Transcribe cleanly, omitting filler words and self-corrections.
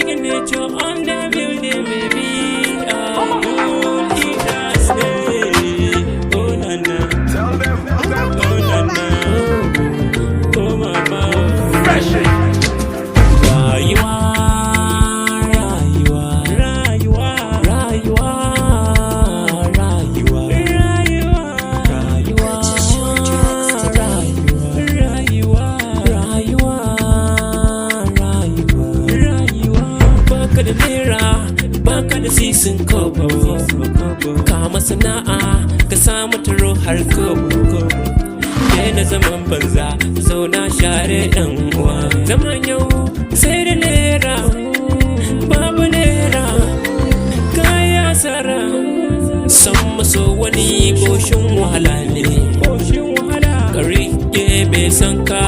signature on the building, baby. Cool leaders, oh na na, oh na na, oh mama. Rayuwa, rayuwa, rayuwa, rayuwa, rayuwa, rayuwa, rayuwa, rayuwa, rayuwa. Baka da naira, baka da sisin kobo, kama sana'a ka samu taro har kobo. Daina zaman banza, zauna share ɗan uwa. Zaman yau sai da naira, babu naira, kaya sara. San maso wani goshin wahala ne, ka rike bai san ka